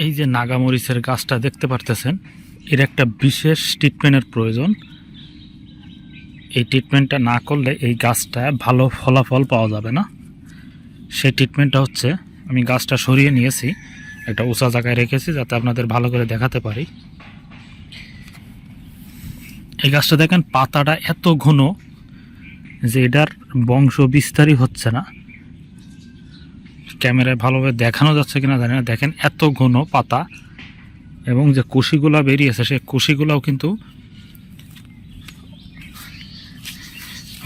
এই যে নাগামরিচের গাছটা দেখতে পারতেছেন, এর একটা বিশেষ ট্রিটমেন্টের প্রয়োজন। এই ট্রিটমেন্টটা না করলে এই গাছটা ভালো ফলাফল পাওয়া যাবে না। সেই ট্রিটমেন্টটা হচ্ছে, আমি গাছটা সরিয়ে নিয়েছি, একটা উঁচা জায়গায় রেখেছি যাতে আপনাদের ভালো করে দেখাতে পারি। এই গাছটা দেখেন, পাতাটা এত ঘন যে এটার বংশ বিস্তারই হচ্ছে না। ক্যামেরায় ভালোভাবে দেখানো যাচ্ছে কিনা জানি না। দেখেন এত ঘন পাতা, এবং যে কুশিগুলা বেরিয়েছে সেই কুশিগুলাও কিন্তু,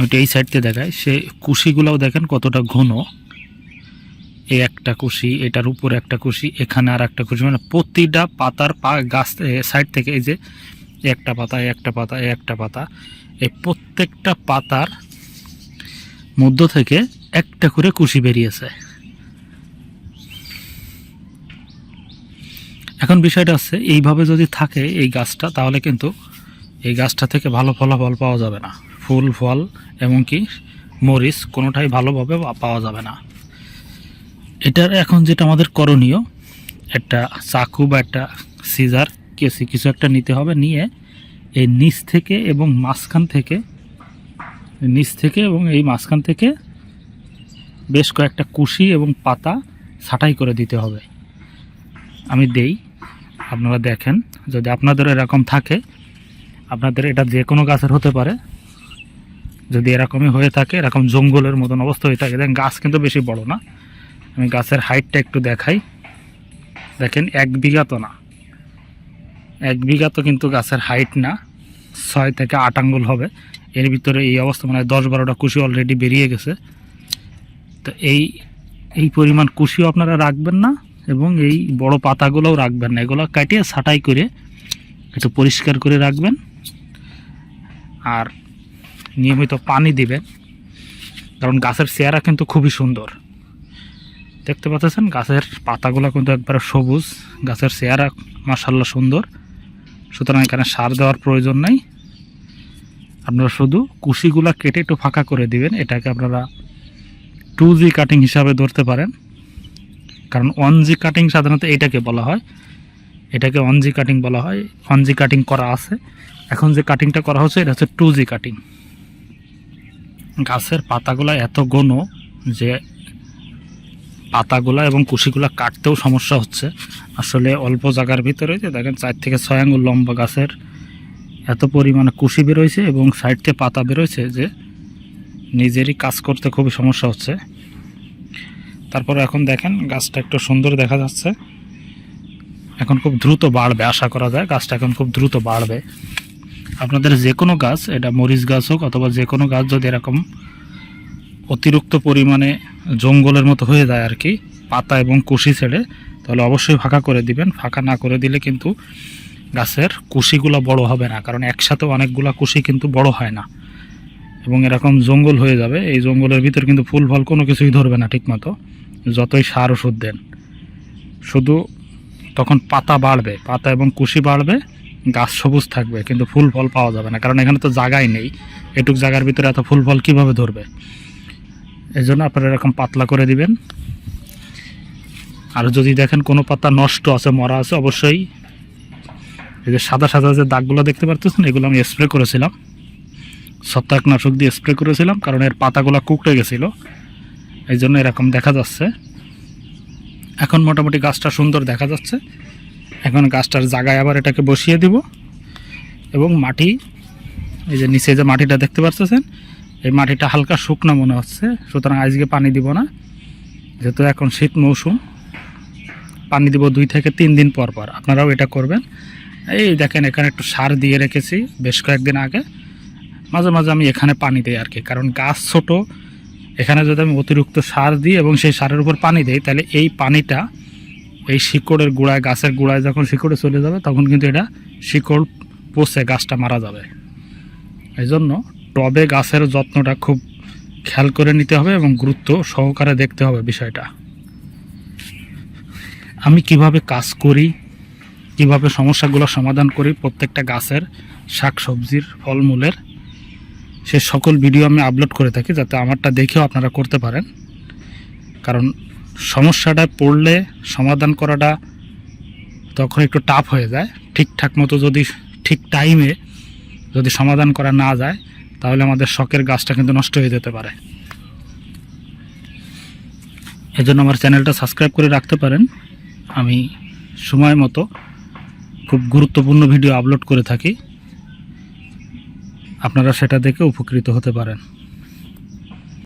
ওইটা এই সাইড থেকে দেখায়, সেই কুশিগুলাও দেখেন কতটা ঘন। এই একটা কুশি, এটার উপরে একটা কুশি, এখানে আর একটা কুশি, মানে প্রতিটা পাতার গাছ সাইড থেকে এই যে একটা পাতা, একটা পাতা, একটা পাতা, এই প্রত্যেকটা পাতার মধ্য থেকে একটা করে কুশি বেরিয়েছে। এখন বিষয়টা হচ্ছে, এইভাবে যদি থাকে এই গাছটা, তাহলে কিন্তু এই গাছটা থেকে ভালো ফলাফল পাওয়া যাবে না। ফুল, ফল এমনকি মরিচ কোনোটাই ভালোভাবে পাওয়া যাবে না। এটার এখন যেটা আমাদের করণীয়, একটা চাকু বা একটা সিজার, কেসি কিছু একটা নিতে হবে। নিয়ে এই নিচ থেকে এবং মাঝখান থেকে, এবং এই মাঝখান থেকে বেশ কয়েকটা কুশি এবং পাতা ছাঁটাই করে দিতে হবে। আমি দেই, আপনারা দেখেন। যদি আপনাদের এরকম থাকে, আপনাদের এটা যে কোনো গাছের হতে পারে, যদি এরকমই হয়ে থাকে, এরকম জঙ্গলের মতন অবস্থা হয়ে থাকে, দেখেন গাছ কিন্তু বেশি বড় না। আমি গাছের হাইটটা একটু দেখাই। দেখেন 1 বিঘা তো না, 1 বিঘা তো কিন্তু গাছের হাইট না, 6 থেকে 8 আঙ্গুল হবে। এর ভিতরে এই অবস্থা, মানে 10-12টা কুশি অলরেডি বেরিয়ে গেছে। তো এই পরিমাণ কুশিও আপনারা রাখবেন না, এবং এই বড় পাতাগুলোও রাখবেন না। এগুলো কাটিয়ে ছাঁটাই করে একটু পরিষ্কার করে রাখবেন। আর নিয়মিত পানি দিবেন, কারণ গাছের চেহারা কিন্তু খুবই সুন্দর। দেখতে পাচ্ছেন গাছের পাতাগুলো কিন্তু একবারে সবুজ, গাছের চেহারা মাশাআল্লাহ সুন্দর। সুতরাং এখানে সার দেওয়ার প্রয়োজন নেই। আপনারা শুধু কুশিগুলা কেটে একটু ফাঁকা করে দিবেন। এটাকে আপনারা 2G কাটিং হিসাবে ধরতে পারেন, কারণ 1G কাটিং সাধারণত এটাকে বলা হয়, এটাকে 1G কাটিং বলা হয়। 1G কাটিং করা আছে, এখন যে কাটিংটা করা হচ্ছে এটা হচ্ছে 2G কাটিং। গাছের পাতাগুলা এত ঘন যে পাতাগুলা এবং কুশিগুলা কাটতেও সমস্যা হচ্ছে। আসলে অল্প জায়গার ভিতরে যে দেখেন 4 থেকে 6 আঙ্গুল লম্বা গাছের এত পরিমাণে কুশি বেরোইছে এবং সাইড থেকে পাতা বেরোইছে যে নিজেরই কাজ করতে খুবই সমস্যা হচ্ছে। তারপরে এখন দেখেন গাছটা একটু সুন্দর দেখা যাচ্ছে। এখন খুব দ্রুত বাড়বে, আশা করা যায় গাছটা এখন খুব দ্রুত বাড়বে। আপনাদের যে কোনো গাছ, এটা মরিচ গাছ হোক অথবা যে কোনো গাছ, যদি এরকম অতিরিক্ত পরিমাণে জঙ্গলের মতো হয়ে যায় আর কি, পাতা এবং কুশি ছেড়ে, তাহলে অবশ্যই ফাঁকা করে দিবেন। ফাঁকা না করে দিলে কিন্তু গাছের কুশিগুলো বড় হবে না, কারণ একসাথে অনেকগুলা কুশি কিন্তু বড় হয় না, এবং এরকম জঙ্গল হয়ে যাবে। এই জঙ্গলের ভিতর কিন্তু ফুল ফল কোনো কিছুই ধরবে না ঠিকমতো, যতই সার ওষুধ দেন। শুধু তখন পাতা বাড়বে, পাতা এবং কুশি বাড়বে, গাছ সবুজ থাকবে, কিন্তু ফুল ফল পাওয়া যাবে না, কারণ এখানে তো জায়গাই নেই। এটুক জায়গার ভিতরে এত ফুল ফল কীভাবে ধরবে? এই জন্য আপনারা এরকম পাতলা করে দিবেন। আর যদি দেখেন কোনো পাতা নষ্ট আছে, মরা আছে, অবশ্যই এই যে সাদা সাদা যে দাগগুলো দেখতে পারতেছেন, এগুলো আমি স্প্রে করেছিলাম, ছত্রাকনাশক দিয়ে স্প্রে করেছিলাম, কারণ এর পাতাগুলো কুকড়ে গেছিলো, এই জন্য এরকম দেখা যাচ্ছে। এখন মোটামুটি গাছটা সুন্দর দেখা যাচ্ছে। এখন গাছটার জায়গায় আবার এটাকে বসিয়ে দিব, এবং মাটি, এই যে নিচে যে মাটিটা দেখতে পাচ্ছেন, এই মাটিটা হালকা শুকনো মনে হচ্ছে। সুতরাং আজকে পানি দিব না, যেহেতু এখন শীত মৌসুম। পানি দিব 2 থেকে 3 দিন পর পর। আপনারাও এটা করবেন। এই দেখেন এখানে একটু সার দিয়ে রেখেছি বেশ কয়েকদিন আগে, মাঝে মাঝে আমি এখানে পানি দিই আর কি, কারণ গাছ ছোট। এখানে যদি আমি অতিরিক্ত সার দিই এবং সেই সারের উপর পানি দিই, তাহলে এই পানিটা এই শিকড়ের গোড়ায়, গাছের গোড়ায় যখন শিকড়ে চলে যাবে, তখন কিন্তু এটা শিকড় পচে গাছটা মারা যাবে। এই জন্য টবে গাছের যত্নটা খুব খেয়াল করে নিতে হবে এবং গুরুত্ব সহকারে দেখতে হবে বিষয়টা। আমি কিভাবে কাজ করি, কিভাবে সমস্যাগুলো সমাধান করি প্রত্যেকটা গাছের, শাক সবজির, ফলমূলের, সে সকল ভিডিও আমি আপলোড করে থাকি, যাতে আমারটা দেখেও আপনারা করতে পারেন। কারণ সমস্যাটা পড়লে সমাধান করাটা তখন একটু টাফ হয়ে যায়। ঠিকঠাক মতো যদি ঠিক টাইমে যদি সমাধান করা না যায়, তাহলে আমাদের শখের গাছটা কিন্তু নষ্ট হয়ে যেতে পারে। এজন্য আমার চ্যানেলটা সাবস্ক্রাইব করে রাখতে পারেন। আমি সময় মতো খুব গুরুত্বপূর্ণ ভিডিও আপলোড করে থাকি, আপনারা সেটা দেখে উপকৃত হতে পারেন।